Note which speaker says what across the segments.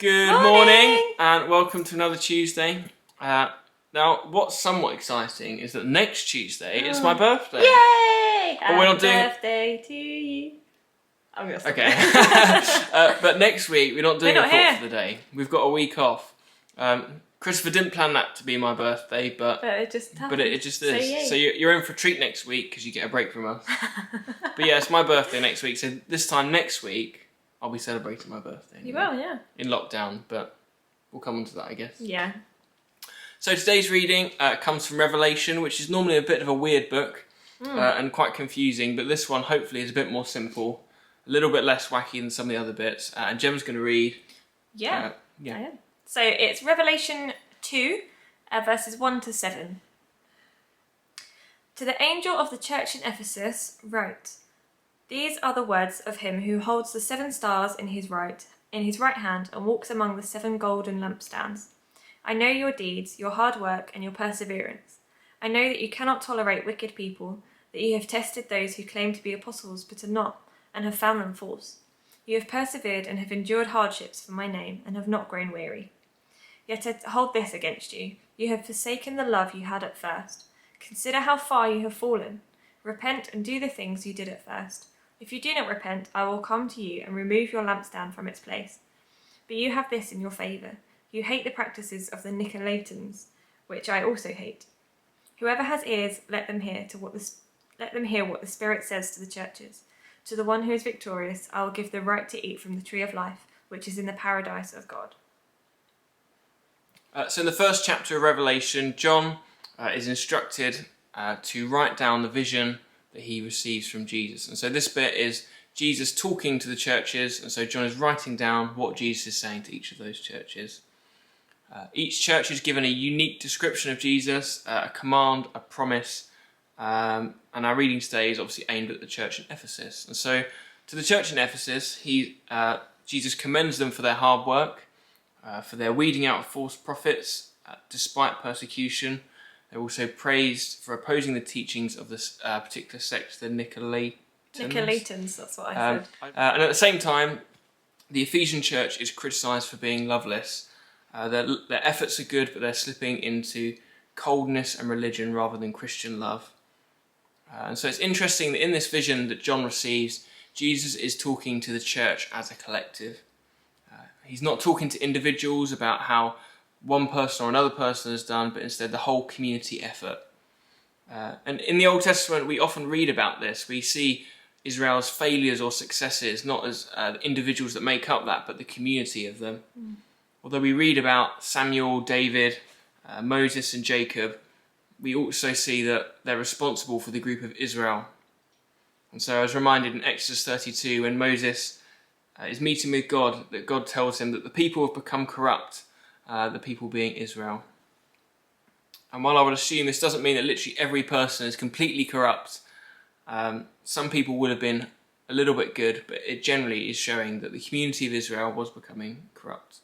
Speaker 1: Good morning and welcome to another Tuesday. Now, what's somewhat exciting is that next Tuesday it's my birthday.
Speaker 2: Yay!
Speaker 1: But we're not doing
Speaker 2: birthday to you. I'm gonna stop.
Speaker 1: Okay. But next week we're not doing a thought for the day. We've got a week off. Christopher didn't plan that to be my birthday, but
Speaker 2: it just happened.
Speaker 1: But it just is. So you're in for a treat next week because you get a break from us. But yeah, it's my birthday next week. So this time next week I'll be celebrating my birthday.
Speaker 2: You will, yeah.
Speaker 1: In lockdown, but we'll come on to that, I guess.
Speaker 2: Yeah.
Speaker 1: So today's reading comes from Revelation, which is normally a bit of a weird book and quite confusing, but this one hopefully is a bit more simple, a little bit less wacky than some of the other bits. And Gem's going to read.
Speaker 2: Yeah. I am. So it's Revelation 2, verses 1 to 7. To the angel of the church in Ephesus write, "These are the words of him who holds the 7 stars in his right hand and walks among the 7 golden lampstands. I know your deeds, your hard work and your perseverance. I know that you cannot tolerate wicked people, that you have tested those who claim to be apostles but are not, and have found them false. You have persevered and have endured hardships for my name and have not grown weary. Yet I hold this against you. You have forsaken the love you had at first. Consider how far you have fallen. Repent and do the things you did at first. If you do not repent, I will come to you and remove your lampstand from its place. But you have this in your favour. You hate the practices of the Nicolaitans, which I also hate. Whoever has ears, let them hear what the Spirit says to the churches. To the one who is victorious, I will give the right to eat from the tree of life, which is in the paradise of God."
Speaker 1: So in the first chapter of Revelation, John is instructed to write down the vision that he receives from Jesus. And so this bit is Jesus talking to the churches, and so John is writing down what Jesus is saying to each of those churches. Each church is given a unique description of Jesus, a command, a promise, and our reading today is obviously aimed at the church in Ephesus. And so to the church in Ephesus, Jesus commends them for their hard work, for their weeding out of false prophets despite persecution. They're also praised for opposing the teachings of this particular sect, the Nicolaitans.
Speaker 2: Nicolaitans, that's what I said.
Speaker 1: And at the same time, the Ephesian church is criticised for being loveless. Their efforts are good, but they're slipping into coldness and religion rather than Christian love. And so it's interesting that in this vision that John receives, Jesus is talking to the church as a collective. He's not talking to individuals about how one person or another person has done, but instead the whole community effort. And in the Old Testament, we often read about this. We see Israel's failures or successes, not as individuals that make up that, but the community of them. Although we read about Samuel, David, Moses and Jacob, we also see that they're responsible for the group of Israel. And so I was reminded in Exodus 32 when Moses is meeting with God, that God tells him that the people have become corrupt, the people being Israel. And while I would assume this doesn't mean that literally every person is completely corrupt, some people would have been a little bit good, but it generally is showing that the community of Israel was becoming corrupt.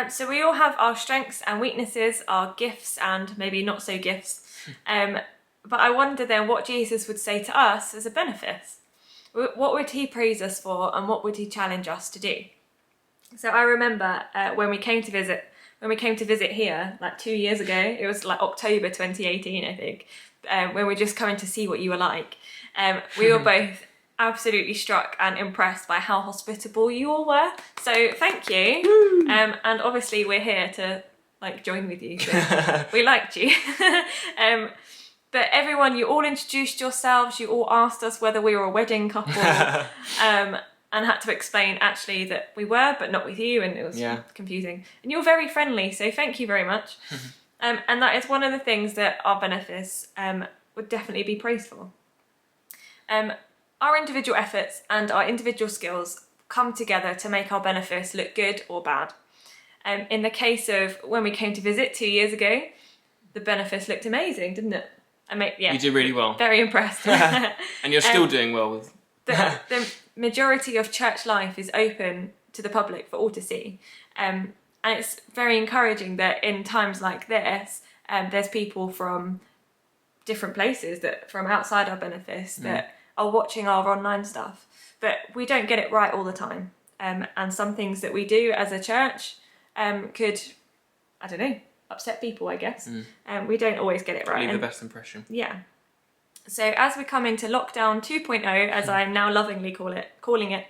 Speaker 2: So we all have our strengths and weaknesses, our gifts and maybe not so gifts. But I wonder then what Jesus would say to us as a benefice. What would he praise us for and what would he challenge us to do? So I remember when we came to visit here like 2 years ago, it was like October 2018 I think, when we were just coming to see what you were like. We were both absolutely struck and impressed by how hospitable you all were. So thank you. And obviously we're here to join with you. So we liked you. But everyone, you all introduced yourselves. You all asked us whether we were a wedding couple, and had to explain actually that we were, but not with you, and it was confusing. And you're very friendly, so thank you very much. And that is one of the things that our benefice would definitely be praised for. Our individual efforts and our individual skills come together to make our benefice look good or bad. In the case of when we came to visit 2 years ago, the benefice looked amazing, didn't it?
Speaker 1: You did really well.
Speaker 2: Very impressed.
Speaker 1: And you're still doing well with...
Speaker 2: the majority of church life is open to the public for all to see. And it's very encouraging that in times like this, there's people from different places, that from outside our benefice, that are watching our online stuff. But we don't get it right all the time. and some things that we do as a church could, I don't know, upset people, I guess. We don't always get it right.
Speaker 1: Leave the best impression.
Speaker 2: Yeah. So as we come into lockdown 2.0, as I'm now lovingly calling it,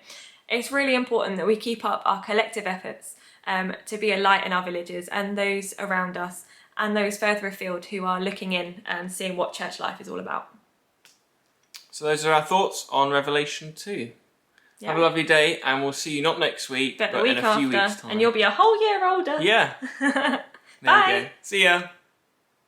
Speaker 2: it's really important that we keep up our collective efforts to be a light in our villages and those around us and those further afield who are looking in and seeing what church life is all about.
Speaker 1: So those are our thoughts on Revelation 2.
Speaker 2: Yeah.
Speaker 1: Have a lovely day, and we'll see you not next week,
Speaker 2: But the
Speaker 1: but
Speaker 2: week
Speaker 1: in a few
Speaker 2: after,
Speaker 1: weeks' time.
Speaker 2: and you'll be a whole year older.
Speaker 1: Yeah. There
Speaker 2: Bye.
Speaker 1: you go. See ya.